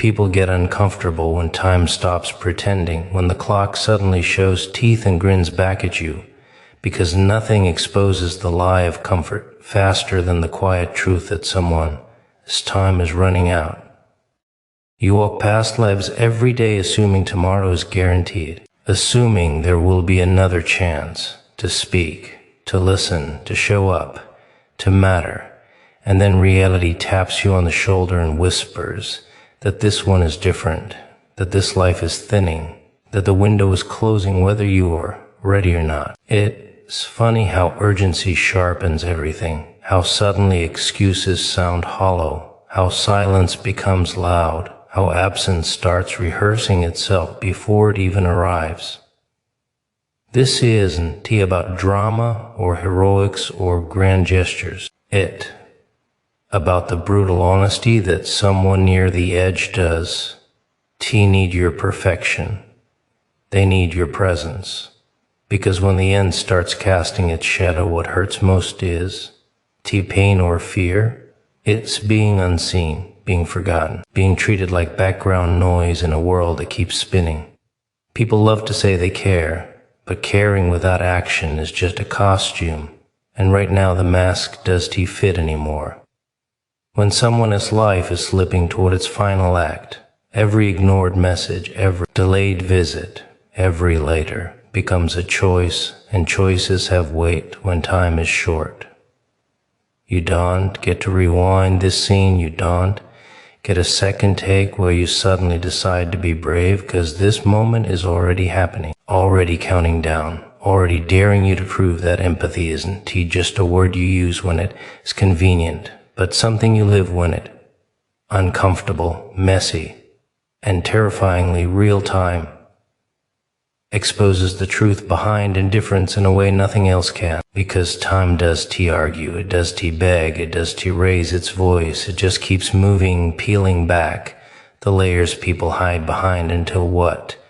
People get uncomfortable when time stops pretending, when the clock suddenly shows teeth and grins back at you, because nothing exposes the lie of comfort faster than the quiet truth that someone's time is running out. You walk past lives every day assuming tomorrow is guaranteed, assuming there will be another chance to speak, to listen, to show up, to matter, and then reality taps you on the shoulder and whispers that this one is different, that this life is thinning, that the window is closing whether you are ready or not. It's funny how urgency sharpens everything, how suddenly excuses sound hollow, how silence becomes loud, how absence starts rehearsing itself before it even arrives. This isn't about drama or heroics or grand gestures. It's about the brutal honesty that someone near the edge does. Need your perfection. They need your presence. Because when the end starts casting its shadow, what hurts most is pain or fear. It's being unseen, being forgotten, being treated like background noise in a world that keeps spinning. People love to say they care, but caring without action is just a costume. And right now the mask doesn't fit anymore. When someone's life is slipping toward its final act, every ignored message, every delayed visit, every later becomes a choice, and choices have weight when time is short. You don't get to rewind this scene, you don't get a second take where you suddenly decide to be brave, because this moment is already happening, already counting down, already daring you to prove that empathy isn't just a word you use when it's convenient, but something you live when it's uncomfortable, messy, and terrifyingly real-time. Exposes the truth behind indifference in a way nothing else can. Because time does argue, it does beg, it does raise its voice, it just keeps moving, peeling back the layers people hide behind until what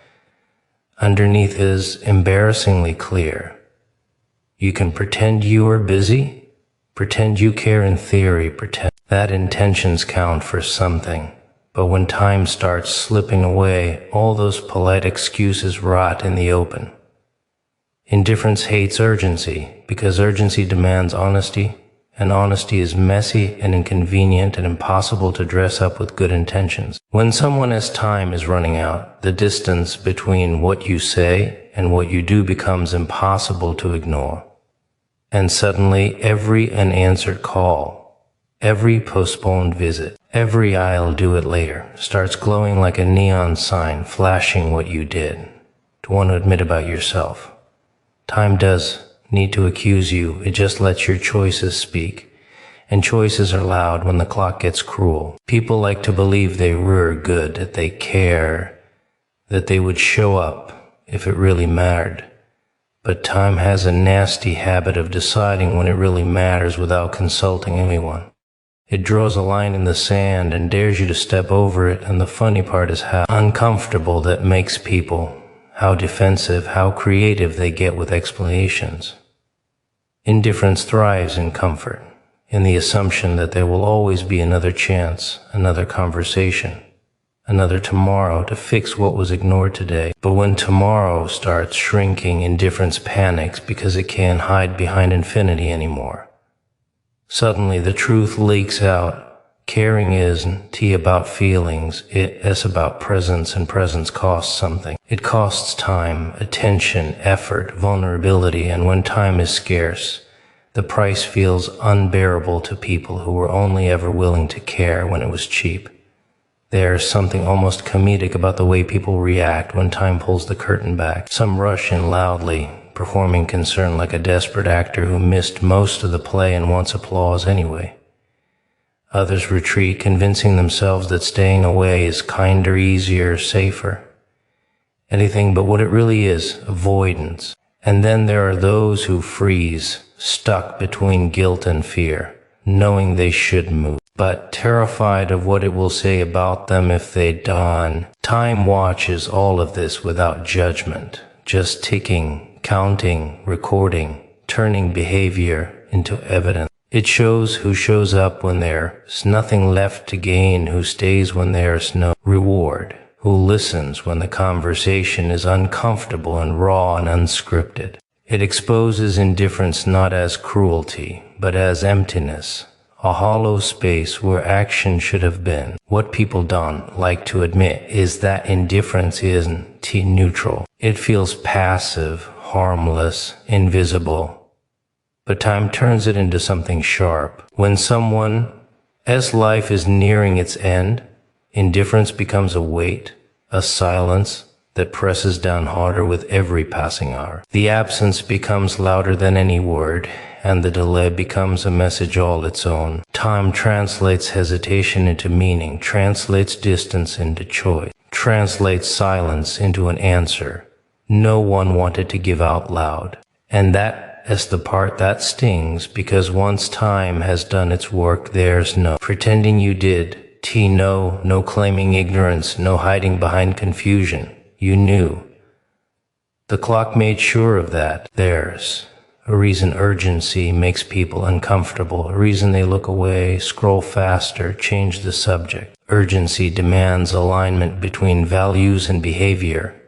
underneath is embarrassingly clear. You can pretend you are busy, pretend you care in theory, pretend that intentions count for something. But when time starts slipping away, all those polite excuses rot in the open. Indifference hates urgency, because urgency demands honesty, and honesty is messy and inconvenient and impossible to dress up with good intentions. When someone's time is running out, the distance between what you say and what you do becomes impossible to ignore. And suddenly, every unanswered call, every postponed visit, every "I'll do it later" starts glowing like a neon sign flashing what you did to want to admit about yourself. Time does need to accuse you, it just lets your choices speak. And choices are loud when the clock gets cruel. People like to believe they were good, that they care, that they would show up if it really mattered. But time has a nasty habit of deciding when it really matters without consulting anyone. It draws a line in the sand and dares you to step over it, and the funny part is how uncomfortable that makes people, how defensive, how creative they get with explanations. Indifference thrives in comfort, in the assumption that there will always be another chance, another conversation, another tomorrow to fix what was ignored today. But when tomorrow starts shrinking, indifference panics because it can't hide behind infinity anymore. Suddenly the truth leaks out. Caring isn't about feelings, it's about presence, and presence costs something. It costs time, attention, effort, vulnerability, and when time is scarce, the price feels unbearable to people who were only ever willing to care when it was cheap. There's something almost comedic about the way people react when time pulls the curtain back. Some rush in loudly, performing concern like a desperate actor who missed most of the play and wants applause anyway. Others retreat, convincing themselves that staying away is kinder, easier, safer. Anything but what it really is, avoidance. And then there are those who freeze, stuck between guilt and fear, knowing they should move, but terrified of what it will say about them if they don't. Time watches all of this without judgment, just ticking, counting, recording, turning behavior into evidence. It shows who shows up when there's nothing left to gain, who stays when there's no reward, who listens when the conversation is uncomfortable and raw and unscripted. It exposes indifference not as cruelty, but as emptiness, a hollow space where action should have been. What people don't like to admit is that indifference isn't neutral. It feels passive, harmless, invisible. But time turns it into something sharp. When as life is nearing its end, indifference becomes a weight, a silence that presses down harder with every passing hour. The absence becomes louder than any word, and the delay becomes a message all its own. Time translates hesitation into meaning, translates distance into choice, translates silence into an answer no one wanted to give out loud. And that is the part that stings, because once time has done its work, there's no pretending you did. No claiming ignorance, no hiding behind confusion. You knew. The clock made sure of that. There's a reason urgency makes people uncomfortable, a reason they look away, scroll faster, change the subject. Urgency demands alignment between values and behavior,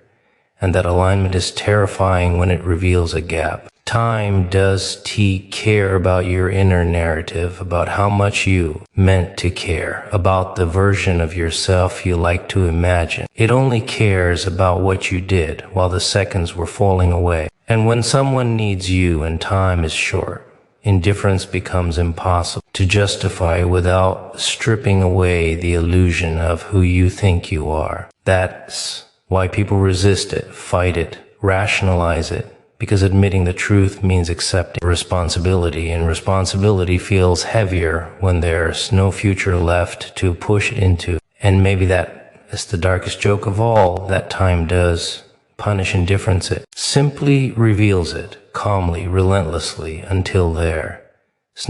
and that alignment is terrifying when it reveals a gap. Time does care about your inner narrative, about how much you meant to care, about the version of yourself you like to imagine. It only cares about what you did while the seconds were falling away. And when someone needs you and time is short, indifference becomes impossible to justify without stripping away the illusion of who you think you are. That's why people resist it, fight it, rationalize it. Because admitting the truth means accepting responsibility, and responsibility feels heavier when there's no future left to push into. And maybe that is the darkest joke of all, that time does punish indifference. It simply reveals it, calmly, relentlessly, until there's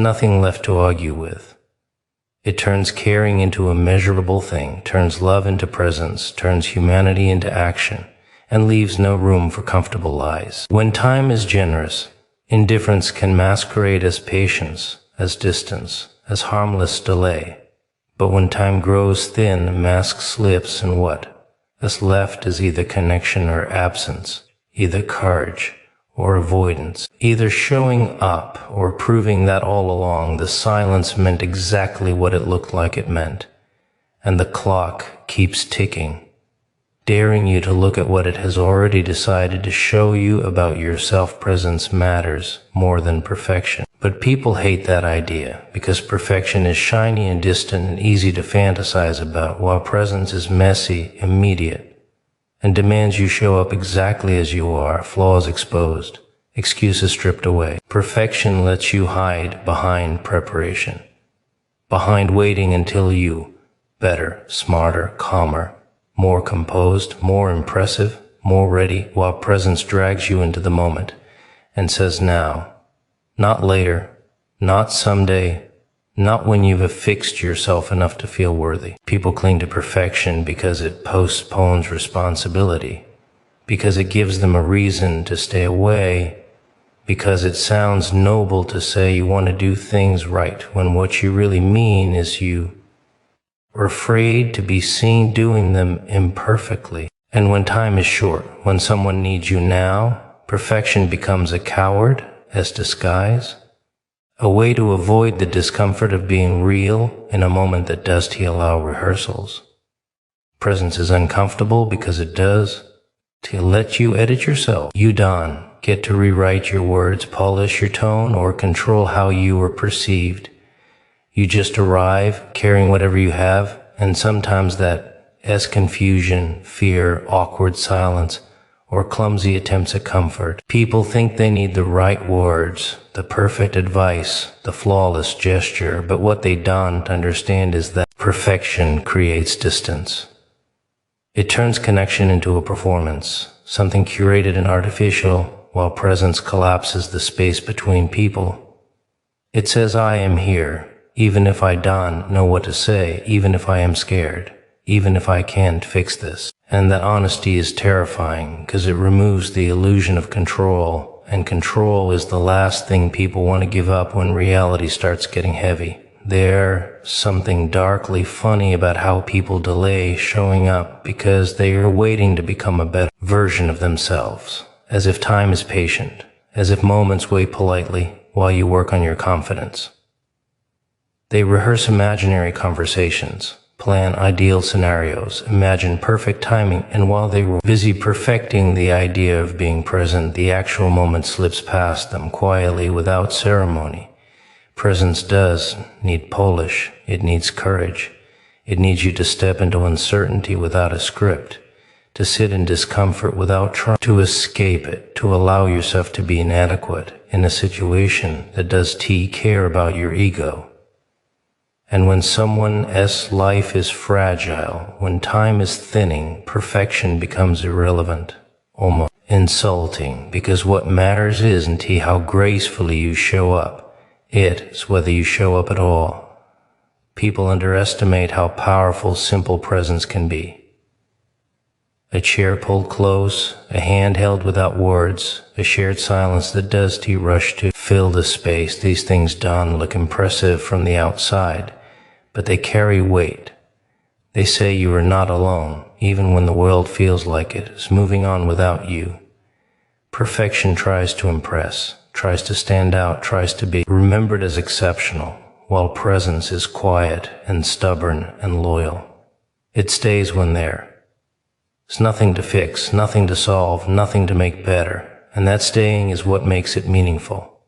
nothing left to argue with. It turns caring into a measurable thing, turns love into presence, turns humanity into action, and leaves no room for comfortable lies. When time is generous, indifference can masquerade as patience, as distance, as harmless delay. But when time grows thin, the mask slips, and what is left is either connection or absence, either courage or avoidance, either showing up or proving that all along the silence meant exactly what it looked like it meant. And the clock keeps ticking, daring you to look at what it has already decided to show you about your self-presence matters more than perfection. But people hate that idea, because perfection is shiny and distant and easy to fantasize about, while presence is messy, immediate, and demands you show up exactly as you are, flaws exposed, excuses stripped away. Perfection lets you hide behind preparation, behind waiting until you better, smarter, calmer, more composed, more impressive, more ready, while presence drags you into the moment and says now, not later, not someday, not when you've affixed yourself enough to feel worthy. People cling to perfection because it postpones responsibility, because it gives them a reason to stay away, because it sounds noble to say you want to do things right when what you really mean is you are afraid to be seen doing them imperfectly. And when time is short, when someone needs you now, perfection becomes a coward as disguise, a way to avoid the discomfort of being real in a moment that does allow rehearsals. Presence is uncomfortable because it does to let you edit yourself. You don't get to rewrite your words, polish your tone, or control how you are perceived. You just arrive carrying whatever you have, and sometimes that is confusion, fear, awkward silence, or clumsy attempts at comfort. People think they need the right words, the perfect advice, the flawless gesture, but what they don't understand is that perfection creates distance. It turns connection into a performance, something curated and artificial, while presence collapses the space between people. It says, I am here, even if I don't know what to say, even if I am scared, even if I can't fix this. And that honesty is terrifying, because it removes the illusion of control and control is the last thing people want to give up when reality starts getting heavy. There's something darkly funny about how people delay showing up because they are waiting to become a better version of themselves, as if time is patient, as if moments wait politely while you work on your confidence. They rehearse imaginary conversations, plan ideal scenarios, imagine perfect timing, and while they were busy perfecting the idea of being present, the actual moment slips past them quietly without ceremony. Presence does need polish. It needs courage. It needs you to step into uncertainty without a script, to sit in discomfort without trying to escape it, to allow yourself to be inadequate in a situation that does care about your ego. And when someone's life is fragile, when time is thinning, perfection becomes irrelevant, almost insulting, because what matters isn't how gracefully you show up. It's whether you show up at all. People underestimate how powerful simple presence can be. A chair pulled close, a hand held without words, a shared silence that does rush to fill the space. These things don't look impressive from the outside, but they carry weight. They say you are not alone, even when the world feels like it is moving on without you. Perfection tries to impress, tries to stand out, tries to be remembered as exceptional, while presence is quiet and stubborn and loyal. It stays when there. There's nothing to fix, nothing to solve, nothing to make better, and that staying is what makes it meaningful.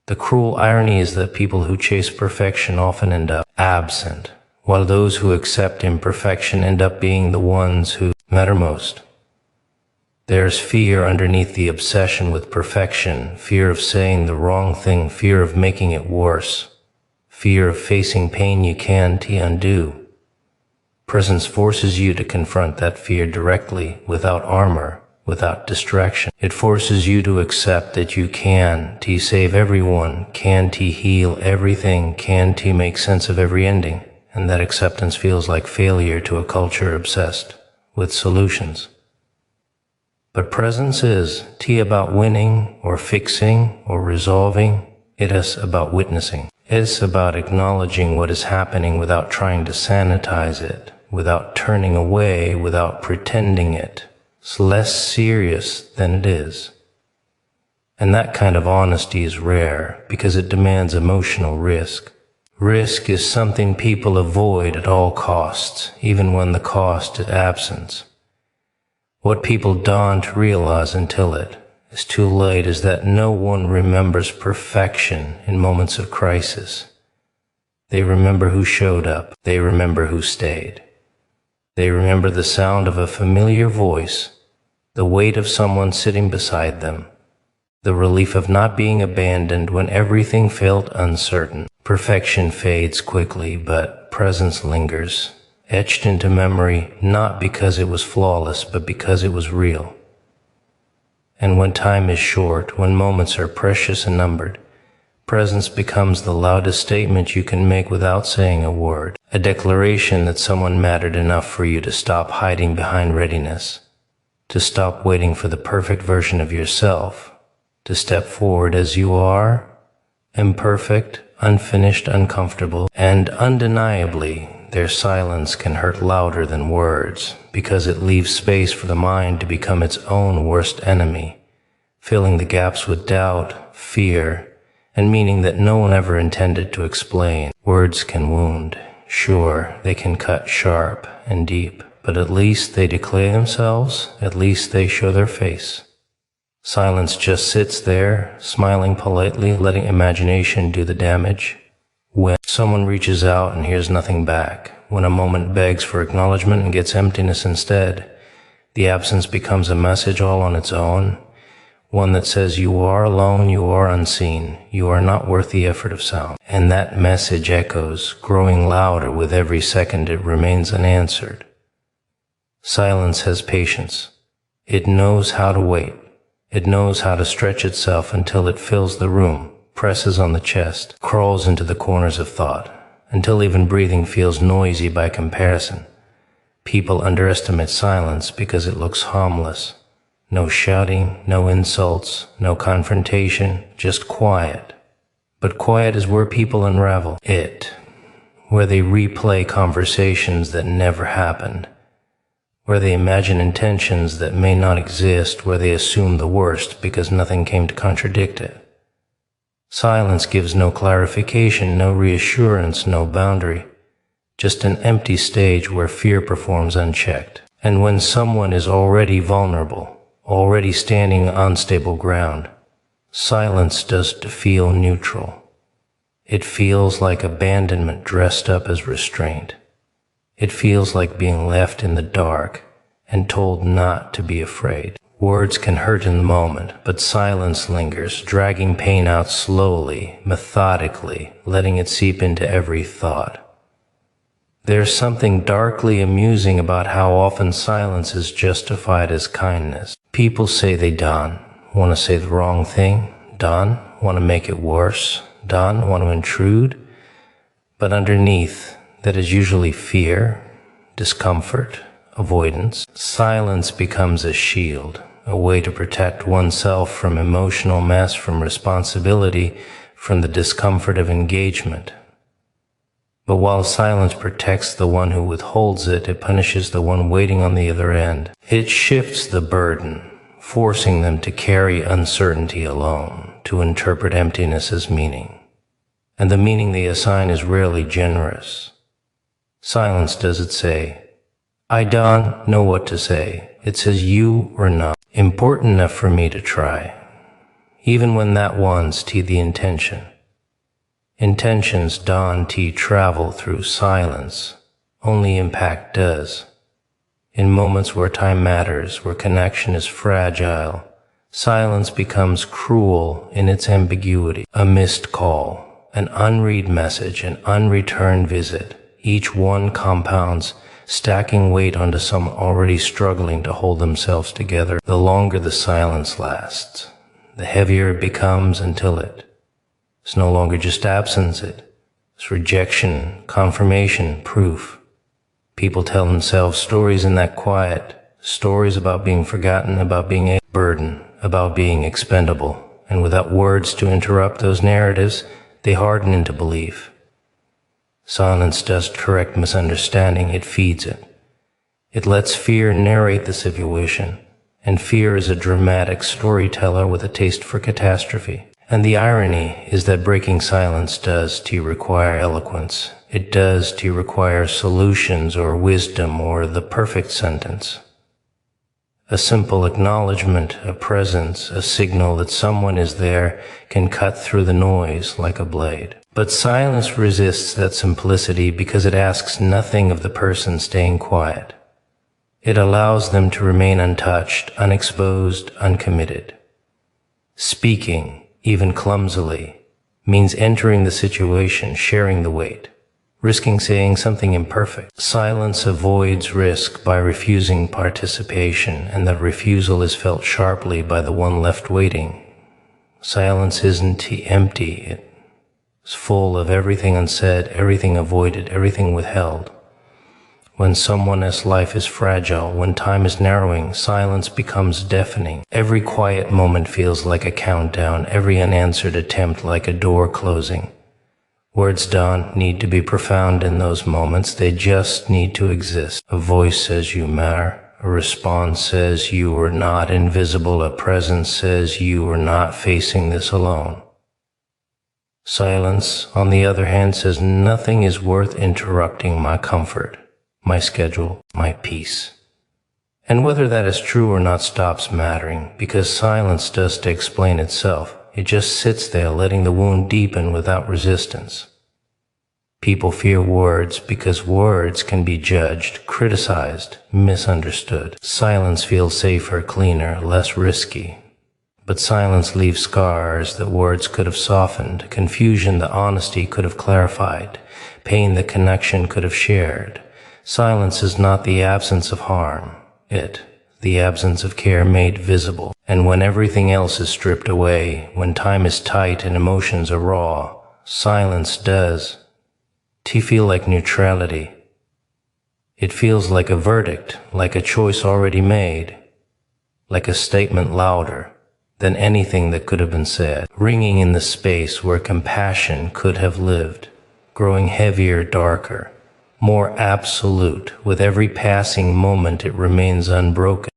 The cruel irony is that people who chase perfection often end up absent, while those who accept imperfection end up being the ones who matter most. There's fear underneath the obsession with perfection, fear of saying the wrong thing, fear of making it worse, fear of facing pain you can't undo. Presence forces you to confront that fear directly, without armor, without distraction. It forces you to accept that you can save everyone, can heal everything, can make sense of every ending, and that acceptance feels like failure to a culture obsessed with solutions. But presence is about winning or fixing or resolving. It is about witnessing. It's about acknowledging what is happening without trying to sanitize it, without turning away, without pretending it. It's less serious than it is. And that kind of honesty is rare because it demands emotional risk. Risk is something people avoid at all costs, even when the cost is absence. What people don't realize until it is too late is that no one remembers perfection in moments of crisis. They remember who showed up. They remember who stayed. They remember the sound of a familiar voice, the weight of someone sitting beside them, the relief of not being abandoned when everything felt uncertain. Perfection fades quickly, but presence lingers, etched into memory not because it was flawless, but because it was real. And when time is short, when moments are precious and numbered, presence becomes the loudest statement you can make without saying a word, a declaration that someone mattered enough for you to stop hiding behind readiness, to stop waiting for the perfect version of yourself, to step forward as you are, imperfect, unfinished, uncomfortable, and undeniably, their silence can hurt louder than words because it leaves space for the mind to become its own worst enemy, filling the gaps with doubt, fear, and meaning that no one ever intended to explain. Words can wound. Sure, they can cut sharp and deep, but at least they declare themselves, at least they show their face. Silence just sits there, smiling politely, letting imagination do the damage. When someone reaches out and hears nothing back, when a moment begs for acknowledgement and gets emptiness instead, the absence becomes a message all on its own, one that says you are alone, you are unseen, you are not worth the effort of sound. And that message echoes, growing louder with every second it remains unanswered. Silence has patience. It knows how to wait. It knows how to stretch itself until it fills the room, presses on the chest, crawls into the corners of thought, until even breathing feels noisy by comparison. People underestimate silence because it looks harmless, No shouting, no insults, no confrontation, just quiet. But quiet is where people unravel where they replay conversations that never happened, where they imagine intentions that may not exist, where they assume the worst because nothing came to contradict it. Silence gives no clarification, no reassurance, no boundary, just an empty stage where fear performs unchecked. And when someone is already vulnerable, already standing on unstable ground, silence doesn't feel neutral. It feels like abandonment dressed up as restraint. It feels like being left in the dark and told not to be afraid. Words can hurt in the moment, but silence lingers, dragging pain out slowly, methodically, letting it seep into every thought. There's something darkly amusing about how often silence is justified as kindness. People say they don't want to say the wrong thing, don't want to make it worse, don't want to intrude, but underneath that is usually fear, discomfort, avoidance. Silence becomes a shield, a way to protect oneself from emotional mess, from responsibility, from the discomfort of engagement. But while silence protects the one who withholds it, it punishes the one waiting on the other end. It shifts the burden, forcing them to carry uncertainty alone, to interpret emptiness as meaning. And the meaning they assign is rarely generous. Silence doesn't say, I don't know what to say. It says you or not. Important enough for me to try. Even when that one's the intention. Intentions don't travel through silence. Only impact does. In moments where time matters, where connection is fragile, silence becomes cruel in its ambiguity. A missed call, an unread message, an unreturned visit. Each one compounds, stacking weight onto some already struggling to hold themselves together. The longer the silence lasts, the heavier it becomes until it's no longer just absence, it's rejection, confirmation, proof. People tell themselves stories in that quiet, stories about being forgotten, about being a burden, about being expendable. And without words to interrupt those narratives, they harden into belief. Silence doesn't correct misunderstanding, it feeds it. It lets fear narrate the situation, and fear is a dramatic storyteller with a taste for catastrophe. And the irony is that breaking silence does require eloquence. It does require solutions or wisdom or the perfect sentence. A simple acknowledgement, a presence, a signal that someone is there can cut through the noise like a blade. But silence resists that simplicity because it asks nothing of the person staying quiet. It allows them to remain untouched, unexposed, uncommitted. Speaking, even clumsily, means entering the situation, sharing the weight, risking saying something imperfect. Silence avoids risk by refusing participation, and that refusal is felt sharply by the one left waiting. Silence isn't empty, it's full of everything unsaid, everything avoided, everything withheld. When someone's life is fragile, when time is narrowing, silence becomes deafening. Every quiet moment feels like a countdown, every unanswered attempt like a door closing. Words don't need to be profound in those moments, they just need to exist. A voice says you matter, a response says you are not invisible, a presence says you are not facing this alone. Silence, on the other hand, says nothing is worth interrupting my comfort, my schedule, my peace. And whether that is true or not stops mattering, because silence does explain itself. It just sits there letting the wound deepen without resistance. People fear words because words can be judged, criticized, misunderstood. Silence feels safer, cleaner, less risky. But silence leaves scars that words could have softened, confusion that honesty could have clarified, pain that connection could have shared. Silence is not the absence of harm, the absence of care made visible. And when everything else is stripped away, when time is tight and emotions are raw, silence does feel like neutrality. It feels like a verdict, like a choice already made, like a statement louder than anything that could have been said, ringing in the space where compassion could have lived, growing heavier, darker, more absolute. With every passing moment it remains unbroken.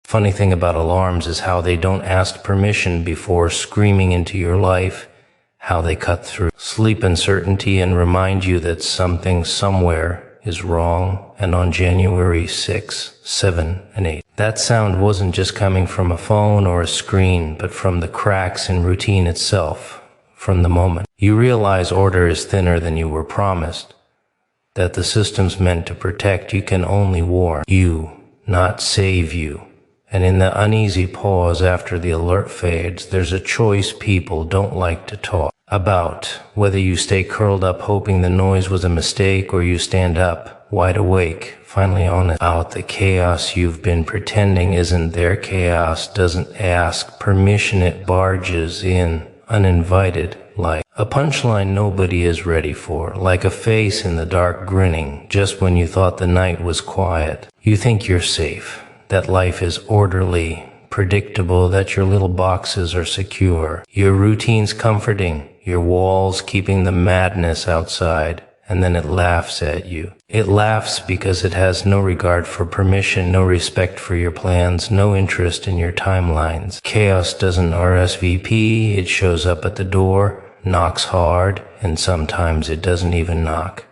Funny thing about alarms is how they don't ask permission before screaming into your life, how they cut through sleep uncertainty and remind you that something somewhere is wrong. And on January 6, 7, and 8, that sound wasn't just coming from a phone or a screen, but from the cracks in routine itself. From the moment you realize order is thinner than you were promised, that the systems meant to protect you can only warn you, not save you. And in the uneasy pause after the alert fades, there's a choice people don't like to talk about. Whether you stay curled up hoping the noise was a mistake, or you stand up, wide awake, finally honest out the chaos you've been pretending isn't there. Chaos doesn't ask permission, it barges in, uninvited, like a punchline nobody is ready for, like a face in the dark grinning just when you thought the night was quiet. You think you're safe, that life is orderly, predictable, that your little boxes are secure, your routines comforting, your walls keeping the madness outside, and then it laughs at you. It laughs because it has no regard for permission, no respect for your plans, no interest in your timelines. Chaos doesn't RSVP, it shows up at the door, knocks hard, and sometimes it doesn't even knock.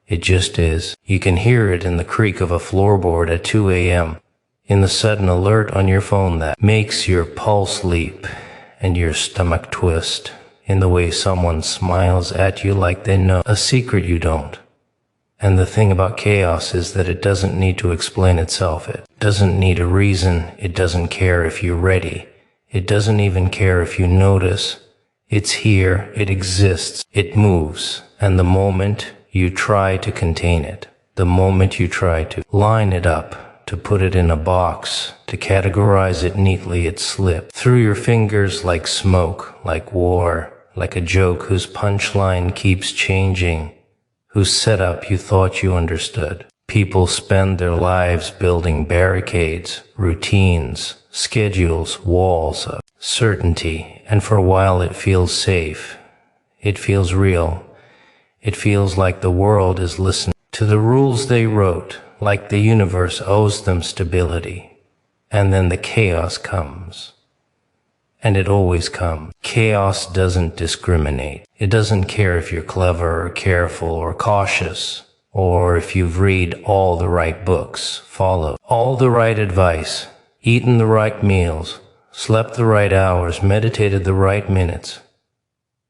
It just is. You can hear it in the creak of a floorboard at 2 a.m., in the sudden alert on your phone that makes your pulse leap and your stomach twist, in the way someone smiles at you like they know a secret you don't. And the thing about chaos is that it doesn't need to explain itself. It doesn't need a reason. It doesn't care if you're ready. It doesn't even care if you notice. It's here. It exists. It moves. And the moment you try to contain it, the moment you try to line it up, to put it in a box, to categorize it neatly, it slips through your fingers like smoke, like war, like a joke whose punchline keeps changing, whose setup you thought you understood. People spend their lives building barricades, routines, schedules, walls of certainty, and for a while it feels safe. It feels real. It feels like the world is listening to the rules they wrote, like the universe owes them stability. And then the chaos comes. And it always comes. Chaos doesn't discriminate. It doesn't care if you're clever or careful or cautious, or if you've read all the right books, followed all the right advice, eaten the right meals, slept the right hours, meditated the right minutes.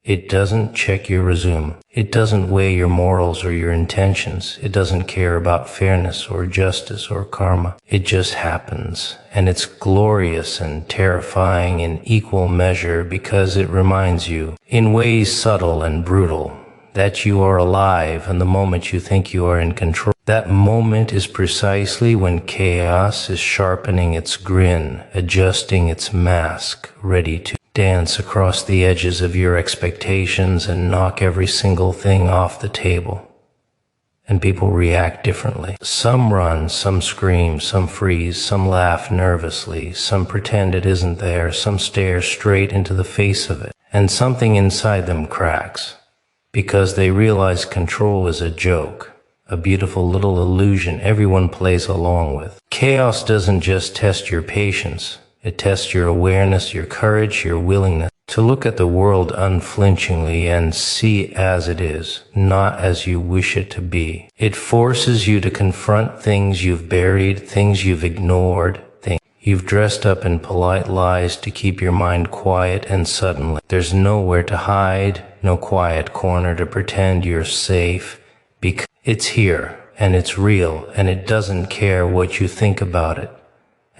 It doesn't check your resume. It doesn't weigh your morals or your intentions. It doesn't care about fairness or justice or karma. It just happens. And it's glorious and terrifying in equal measure because it reminds you, in ways subtle and brutal, that you are alive, and the moment you think you are in control, that moment is precisely when chaos is sharpening its grin, adjusting its mask, ready to dance across the edges of your expectations and knock every single thing off the table. And people react differently. Some run, some scream, some freeze, some laugh nervously, some pretend it isn't there, some stare straight into the face of it, and something inside them cracks, because they realize control is a joke, a beautiful little illusion everyone plays along with. Chaos doesn't just test your patience. It tests your awareness, your courage, your willingness to look at the world unflinchingly and see as it is, not as you wish it to be. It forces you to confront things you've buried, things you've ignored, things you've dressed up in polite lies to keep your mind quiet, and suddenly there's nowhere to hide, no quiet corner to pretend you're safe, because it's here, and it's real, and it doesn't care what you think about it.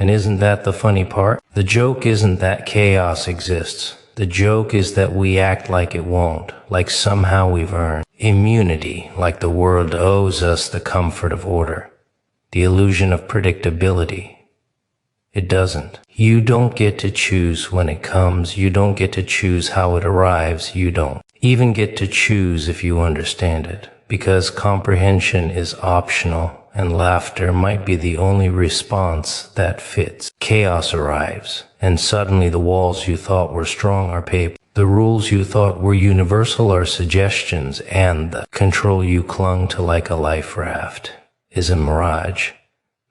And isn't that the funny part? The joke isn't that chaos exists. The joke is that we act like it won't, like somehow we've earned immunity, like the world owes us the comfort of order, the illusion of predictability. It doesn't. You don't get to choose when it comes. You don't get to choose how it arrives. You don't even get to choose if you understand it, because comprehension is optional and laughter might be the only response that fits. Chaos arrives, and suddenly the walls you thought were strong are paper. The rules you thought were universal are suggestions, and the control you clung to like a life raft is a mirage,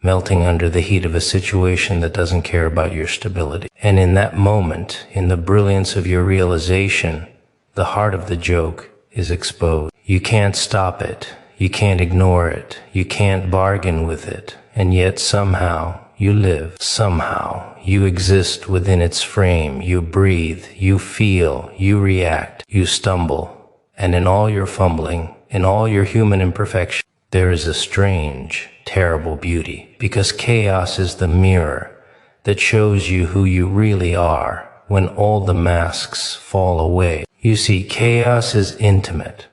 melting under the heat of a situation that doesn't care about your stability. And in that moment, in the brilliance of your realization, the heart of the joke is exposed. You can't stop it. You can't ignore it. You can't bargain with it. And yet somehow you live. Somehow you exist within its frame. You breathe. You feel. You react. You stumble. And in all your fumbling, in all your human imperfection, there is a strange, terrible beauty. Because chaos is the mirror that shows you who you really are when all the masks fall away. You see, chaos is intimate.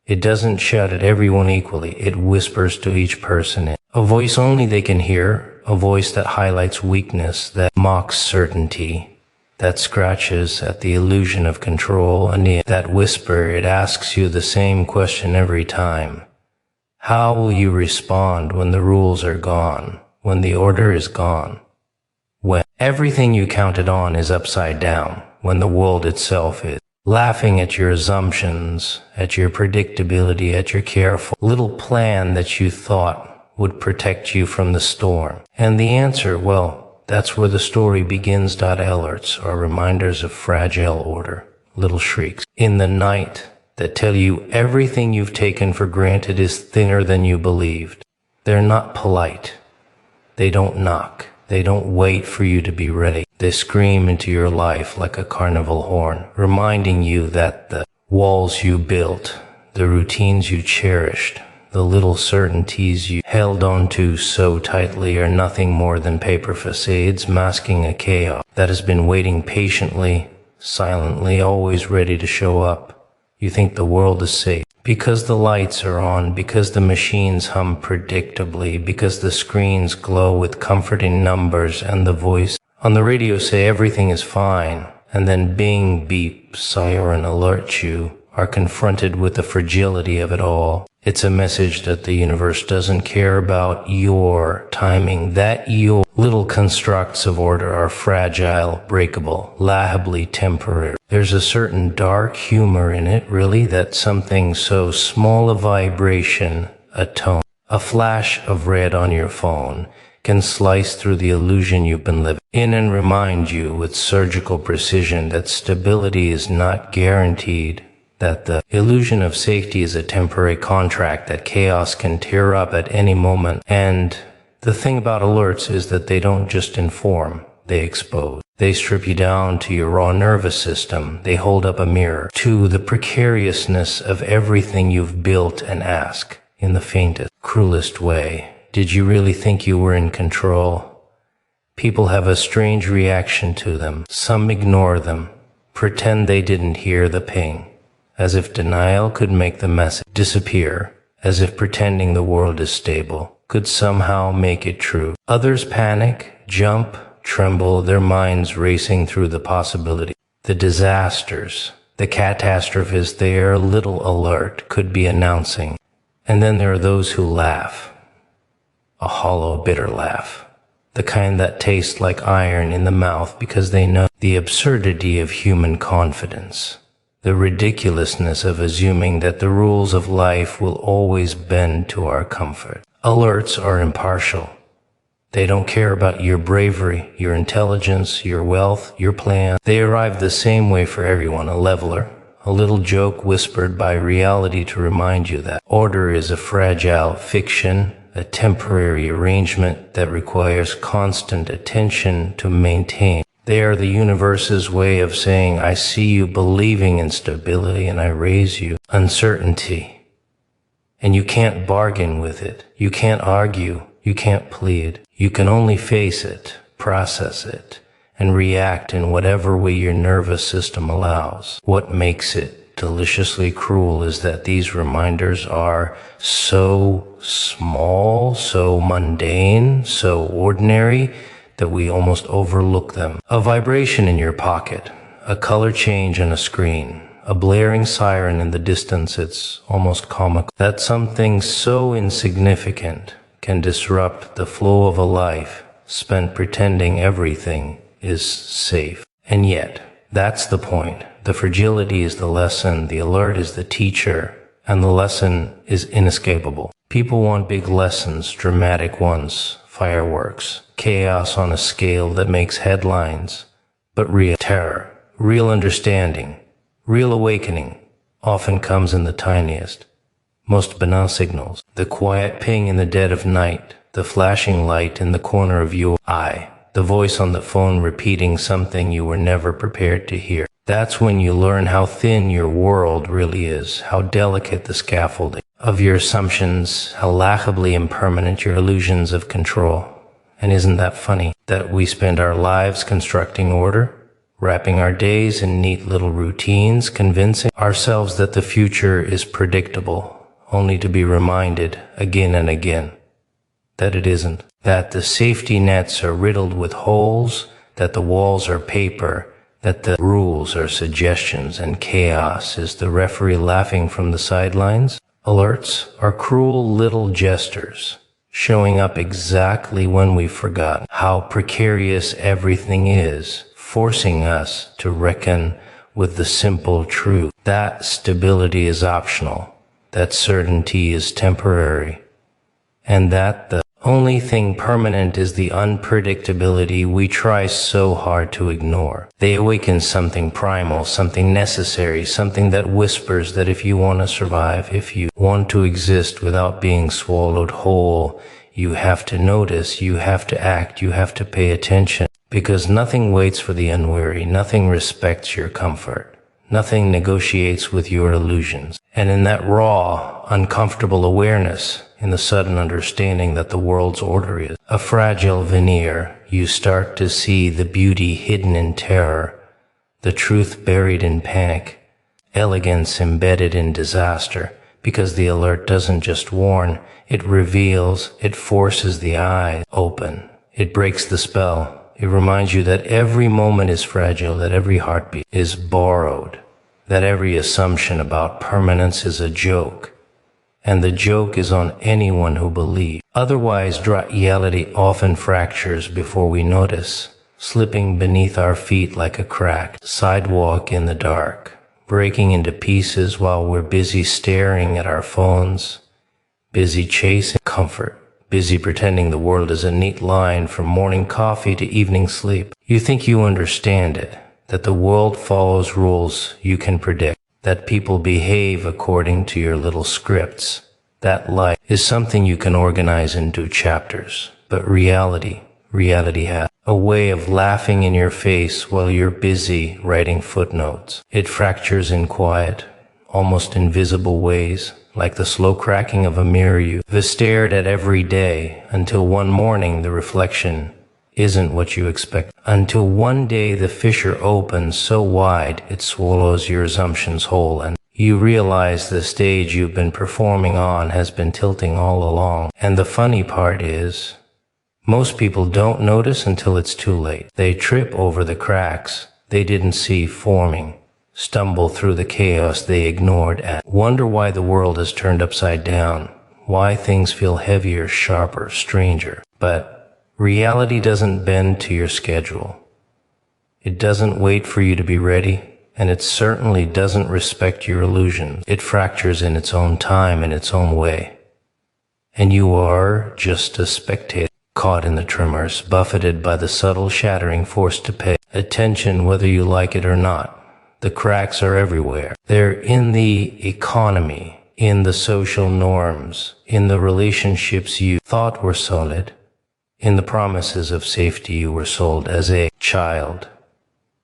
It doesn't shout at everyone equally. It whispers to each person. A voice only they can hear, a voice that highlights weakness, that mocks certainty, that scratches at the illusion of control, and that whisper, it asks you the same question every time. How will you respond when the rules are gone, when the order is gone? When everything you counted on is upside down, when the world itself is. Laughing at your assumptions, at your predictability, at your careful little plan that you thought would protect you from the storm. And the answer, well, that's where the story begins. Alerts are reminders of fragile order, little shrieks in the night that tell you everything you've taken for granted is thinner than you believed. They're not polite. They don't knock. They don't wait for you to be ready. They scream into your life like a carnival horn, reminding you that the walls you built, the routines you cherished, the little certainties you held onto so tightly are nothing more than paper facades masking a chaos that has been waiting patiently, silently, always ready to show up. You think the world is safe because the lights are on, because the machines hum predictably, because the screens glow with comforting numbers and the voice on the radio say everything is fine, and then bing, beep, siren alerts you are confronted with the fragility of it all. It's a message that the universe doesn't care about your timing, that your little constructs of order are fragile, breakable, laughably temporary. There's a certain dark humor in it, really, that something so small a vibration, a tone, a flash of red on your phone can slice through the illusion you've been living in and remind you with surgical precision that stability is not guaranteed, that the illusion of safety is a temporary contract that chaos can tear up at any moment. And the thing about alerts is that they don't just inform, they expose. They strip you down to your raw nervous system. They hold up a mirror to the precariousness of everything you've built and ask in the faintest, cruelest way. Did you really think you were in control? People have a strange reaction to them. Some ignore them, pretend they didn't hear the ping, as if denial could make the message disappear, as if pretending the world is stable could somehow make it true. Others panic, jump, tremble, their minds racing through the possibility. The disasters, the catastrophes their little alert could be announcing. And then there are those who laugh. A hollow, bitter laugh. The kind that tastes like iron in the mouth because they know the absurdity of human confidence. The ridiculousness of assuming that the rules of life will always bend to our comfort. Alerts are impartial. They don't care about your bravery, your intelligence, your wealth, your plan. They arrive the same way for everyone, a leveler, a little joke whispered by reality to remind you that order is a fragile fiction, a temporary arrangement that requires constant attention to maintain. They are the universe's way of saying, I see you believing in stability and I raise you uncertainty. And you can't bargain with it. You can't argue. You can't plead. You can only face it, process it, and react in whatever way your nervous system allows. What makes it deliciously cruel is that these reminders are so small, so mundane, so ordinary, that we almost overlook them. A vibration in your pocket, a color change on a screen, a blaring siren in the distance. It's almost comical that something so insignificant can disrupt the flow of a life spent pretending everything is safe. And yet, that's the point. The fragility is the lesson, the alert is the teacher, and the lesson is inescapable. People want big lessons, dramatic ones, fireworks, chaos on a scale that makes headlines. But real terror, real understanding, real awakening often comes in the tiniest, most banal signals. The quiet ping in the dead of night, the flashing light in the corner of your eye, the voice on the phone repeating something you were never prepared to hear. That's when you learn how thin your world really is, how delicate the scaffolding of your assumptions, how laughably impermanent your illusions of control. And isn't that funny, that we spend our lives constructing order, wrapping our days in neat little routines, convincing ourselves that the future is predictable, only to be reminded again and again that it isn't, that the safety nets are riddled with holes, that the walls are paper, that the rules are suggestions, and chaos is the referee laughing from the sidelines. Alerts are cruel little jesters, showing up exactly when we've forgotten how precarious everything is, forcing us to reckon with the simple truth that stability is optional, that certainty is temporary, and that the only thing permanent is the unpredictability we try so hard to ignore. They awaken something primal, something necessary, something that whispers that if you want to survive, if you want to exist without being swallowed whole, you have to notice, you have to act, you have to pay attention. Because nothing waits for the unwary, nothing respects your comfort, nothing negotiates with your illusions. And in that raw, uncomfortable awareness, in the sudden understanding that the world's order is a fragile veneer, you start to see the beauty hidden in terror, the truth buried in panic, elegance embedded in disaster, because the alert doesn't just warn, it reveals, it forces the eye open, it breaks the spell. It reminds you that every moment is fragile, that every heartbeat is borrowed, that every assumption about permanence is a joke, and the joke is on anyone who believes. Otherwise, reality often fractures before we notice, slipping beneath our feet like a cracked sidewalk in the dark, breaking into pieces while we're busy staring at our phones, busy chasing comfort, busy pretending the world is a neat line from morning coffee to evening sleep. You think you understand it, that the world follows rules you can predict, that people behave according to your little scripts. That life is something you can organize into chapters. But reality has a way of laughing in your face while you're busy writing footnotes. It fractures in quiet, almost invisible ways, like the slow cracking of a mirror you've stared at every day, until one morning the reflection isn't what you expect. Until one day the fissure opens so wide it swallows your assumptions whole, and you realize the stage you've been performing on has been tilting all along. And the funny part is, most people don't notice until it's too late. They trip over the cracks they didn't see forming, stumble through the chaos they ignored, and wonder why the world is turned upside down, why things feel heavier, sharper, stranger. But reality doesn't bend to your schedule. It doesn't wait for you to be ready, and it certainly doesn't respect your illusions. It fractures in its own time, in its own way. And you are just a spectator, caught in the tremors, buffeted by the subtle shattering, forced to pay attention whether you like it or not. The cracks are everywhere. They're in the economy, in the social norms, in the relationships you thought were solid, in the promises of safety you were sold as a child,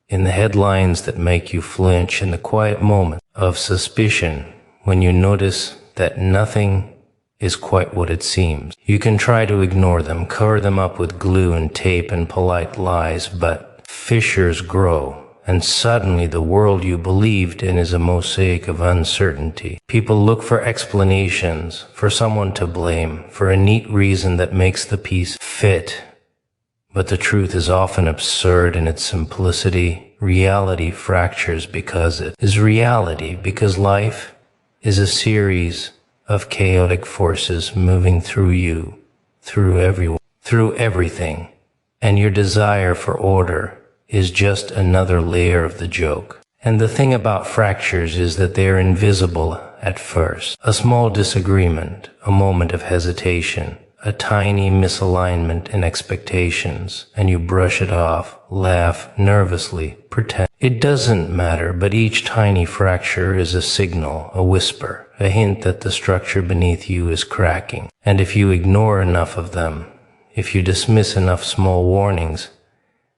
in the headlines that make you flinch, in the quiet moment of suspicion when you notice that nothing is quite what it seems. You can try to ignore them, cover them up with glue and tape and polite lies, but fissures grow, and suddenly the world you believed in is a mosaic of uncertainty. People look for explanations, for someone to blame, for a neat reason that makes the piece fit. But the truth is often absurd in its simplicity. Reality fractures because it is reality, because life is a series of chaotic forces moving through you, through everyone, through everything. And your desire for order is just another layer of the joke. And the thing about fractures is that they are invisible at first. A small disagreement, a moment of hesitation, a tiny misalignment in expectations, and you brush it off, laugh nervously, pretend. It doesn't matter, but each tiny fracture is a signal, a whisper, a hint that the structure beneath you is cracking. And if you ignore enough of them, if you dismiss enough small warnings,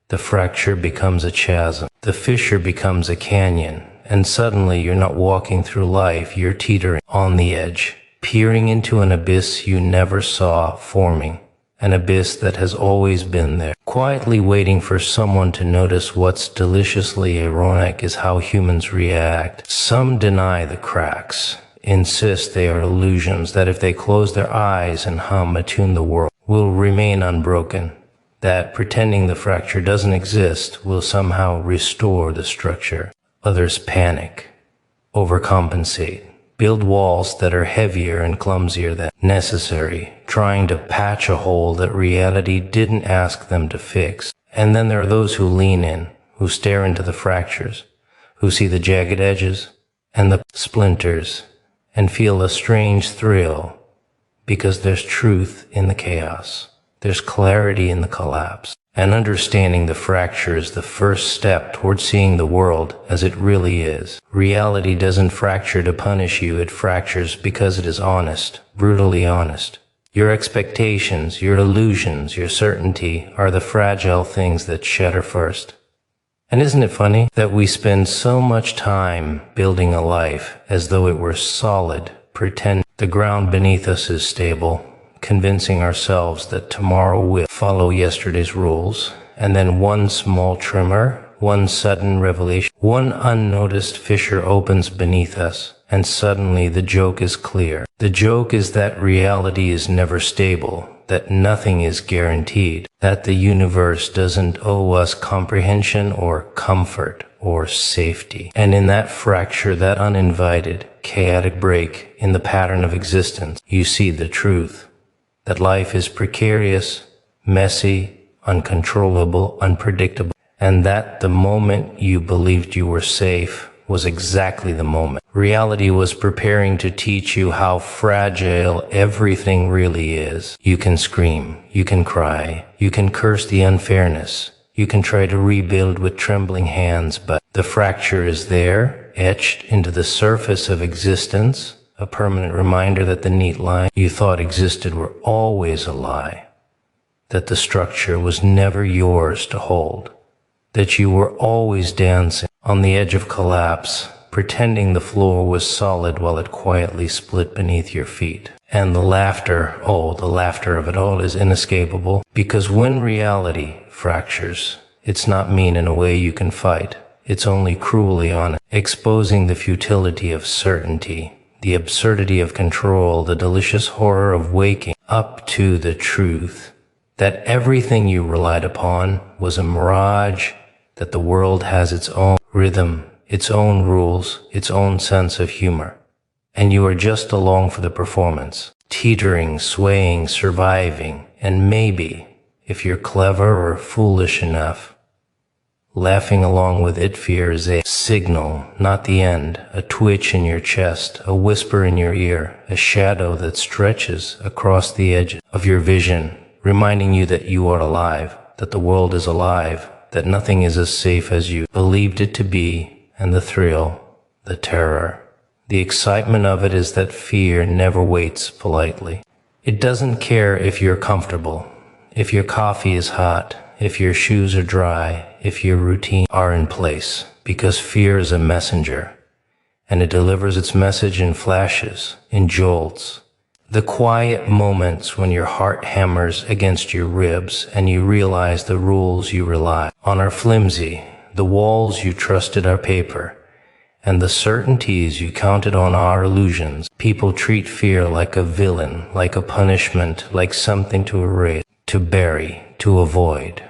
the fracture becomes a chasm. The fissure becomes a canyon, and suddenly you're not walking through life, you're teetering on the edge, peering into an abyss you never saw forming, an abyss that has always been there, quietly waiting for someone to notice. What's deliciously ironic is how humans react. Some deny the cracks, insist they are illusions, that if they close their eyes and hum, attune the world will remain unbroken, that pretending the fracture doesn't exist will somehow restore the structure. Others panic, overcompensate, build walls that are heavier and clumsier than necessary, trying to patch a hole that reality didn't ask them to fix. And then there are those who lean in, who stare into the fractures, who see the jagged edges and the splinters, and feel a strange thrill, because there's truth in the chaos. There's clarity in the collapse. And understanding the fracture is the first step towards seeing the world as it really is. Reality doesn't fracture to punish you, it fractures because it is honest, brutally honest. Your expectations, your illusions, your certainty are the fragile things that shatter first. And isn't it funny that we spend so much time building a life as though it were solid, pretend the ground beneath us is stable, convincing ourselves that tomorrow will follow yesterday's rules, and then one small tremor, one sudden revelation, one unnoticed fissure opens beneath us, and suddenly the joke is clear. The joke is that reality is never stable, that nothing is guaranteed, that the universe doesn't owe us comprehension or comfort or safety. And in that fracture, that uninvited, chaotic break in the pattern of existence, you see the truth. That life is precarious, messy, uncontrollable, unpredictable, and that the moment you believed you were safe was exactly the moment. Reality was preparing to teach you how fragile everything really is. You can scream, you can cry, you can curse the unfairness, you can try to rebuild with trembling hands, but the fracture is there, etched into the surface of existence, a permanent reminder that the neat line you thought existed were always a lie, that the structure was never yours to hold, that you were always dancing on the edge of collapse, pretending the floor was solid while it quietly split beneath your feet. And the laughter, oh, the laughter of it all is inescapable, because when reality fractures, it's not mean in a way you can fight. It's only cruelly honest, exposing the futility of certainty, the absurdity of control, the delicious horror of waking up to the truth that everything you relied upon was a mirage, that the world has its own rhythm, its own rules, its own sense of humor, and you are just along for the performance, teetering, swaying, surviving, and maybe, if you're clever or foolish enough, laughing along with it. Fear is a signal, not the end, a twitch in your chest, a whisper in your ear, a shadow that stretches across the edge of your vision, reminding you that you are alive, that the world is alive, that nothing is as safe as you believed it to be, and the thrill, the terror, the excitement of it is that fear never waits politely. It doesn't care if you're comfortable, if your coffee is hot, if your shoes are dry, if your routine are in place, because fear is a messenger, and it delivers its message in flashes, in jolts. The quiet moments when your heart hammers against your ribs and you realize the rules you rely on are flimsy, the walls you trusted are paper, and the certainties you counted on are illusions. People treat fear like a villain, like a punishment, like something to erase, to bury, to avoid.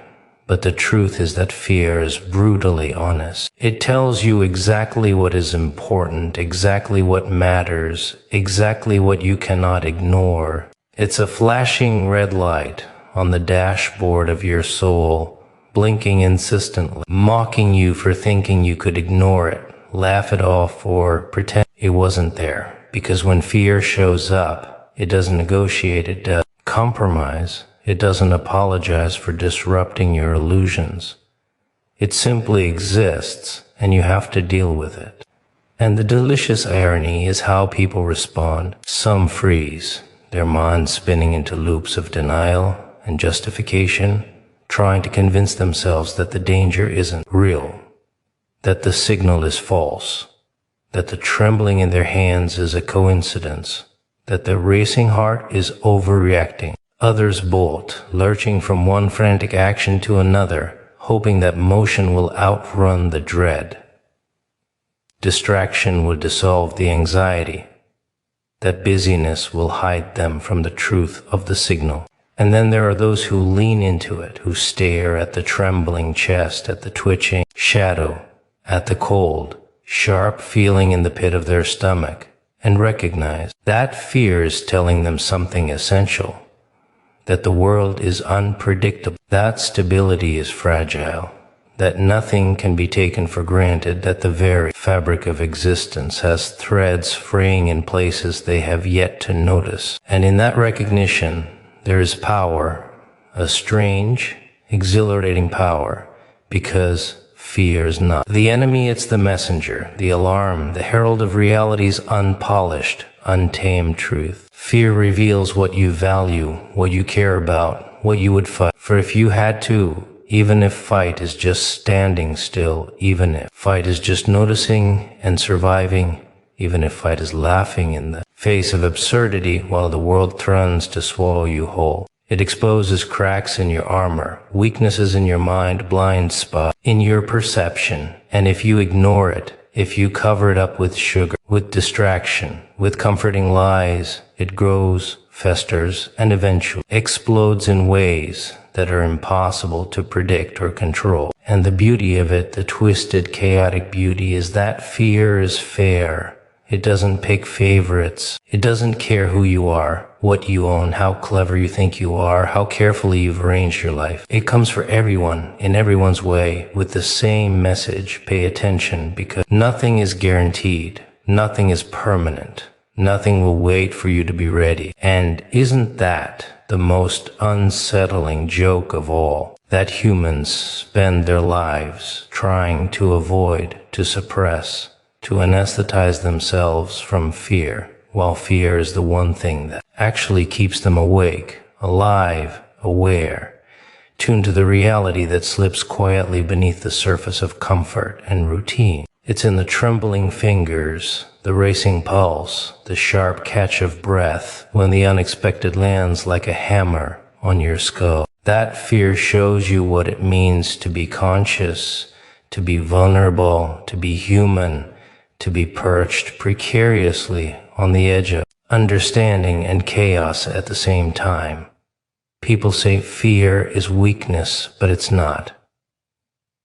But the truth is that fear is brutally honest. It tells you exactly what is important, exactly what matters, exactly what you cannot ignore. It's a flashing red light on the dashboard of your soul, blinking insistently, mocking you for thinking you could ignore it, laugh it off, or pretend it wasn't there. Because when fear shows up, it doesn't negotiate, it does compromise. It doesn't apologize for disrupting your illusions. It simply exists, and you have to deal with it. And the delicious irony is how people respond. Some freeze, their minds spinning into loops of denial and justification, trying to convince themselves that the danger isn't real, that the signal is false, that the trembling in their hands is a coincidence, that the racing heart is overreacting. Others bolt, lurching from one frantic action to another, hoping that motion will outrun the dread. Distraction will dissolve the anxiety, that busyness will hide them from the truth of the signal. And then there are those who lean into it, who stare at the trembling chest, at the twitching shadow, at the cold, sharp feeling in the pit of their stomach, and recognize that fear is telling them something essential. That the world is unpredictable, that stability is fragile, that nothing can be taken for granted, that the very fabric of existence has threads fraying in places they have yet to notice. And in that recognition, there is power, a strange, exhilarating power, because fear is not the enemy, it's the messenger, the alarm, the herald of reality's unpolished, untamed truth. Fear reveals what you value, what you care about, what you would fight. For if you had to, even if fight is just standing still, even if fight is just noticing and surviving, even if fight is laughing in the face of absurdity while the world threatens to swallow you whole. It exposes cracks in your armor, weaknesses in your mind, blind spots in your perception. And if you ignore it, if you cover it up with sugar, with distraction, with comforting lies, it grows, festers, and eventually explodes in ways that are impossible to predict or control. And the beauty of it, the twisted, chaotic beauty, is that fear is fair. It doesn't pick favorites. It doesn't care who you are, what you own, how clever you think you are, how carefully you've arranged your life. It comes for everyone, in everyone's way, with the same message. Pay attention, because nothing is guaranteed. Nothing is permanent. Nothing will wait for you to be ready. And isn't that the most unsettling joke of all? That humans spend their lives trying to avoid, to suppress, to anesthetize themselves from fear, while fear is the one thing that actually keeps them awake, alive, aware, tuned to the reality that slips quietly beneath the surface of comfort and routine. It's in the trembling fingers, the racing pulse, the sharp catch of breath when the unexpected lands like a hammer on your skull. That fear shows you what it means to be conscious, to be vulnerable, to be human, to be perched precariously on the edge of understanding and chaos at the same time. People say fear is weakness, but it's not.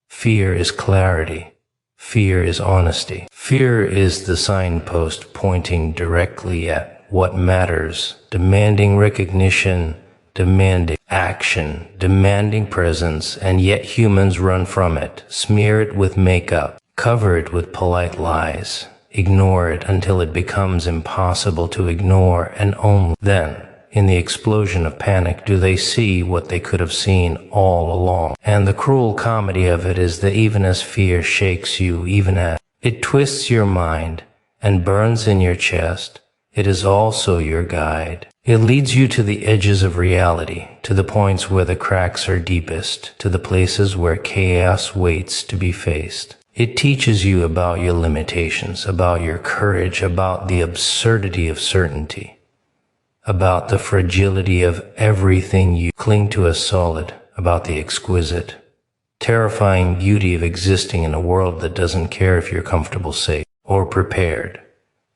Fear is clarity. Fear is honesty. Fear is the signpost pointing directly at what matters, demanding recognition, demanding action, demanding presence, and yet humans run from it, smear it with makeup, cover it with polite lies, ignore it until it becomes impossible to ignore, and only then, in the explosion of panic, do they see what they could have seen all along. And the cruel comedy of it is that even as fear shakes you, even as it twists your mind and burns in your chest, it is also your guide. It leads you to the edges of reality, to the points where the cracks are deepest, to the places where chaos waits to be faced. It teaches you about your limitations, about your courage, about the absurdity of certainty, about the fragility of everything you cling to as solid, about the exquisite, terrifying beauty of existing in a world that doesn't care if you're comfortable, safe, or prepared.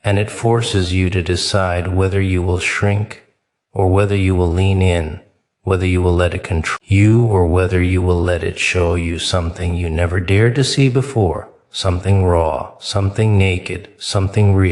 And it forces you to decide whether you will shrink or whether you will lean in, Whether you will let it control you or whether you will let it show you something you never dared to see before. Something raw, something naked, something real.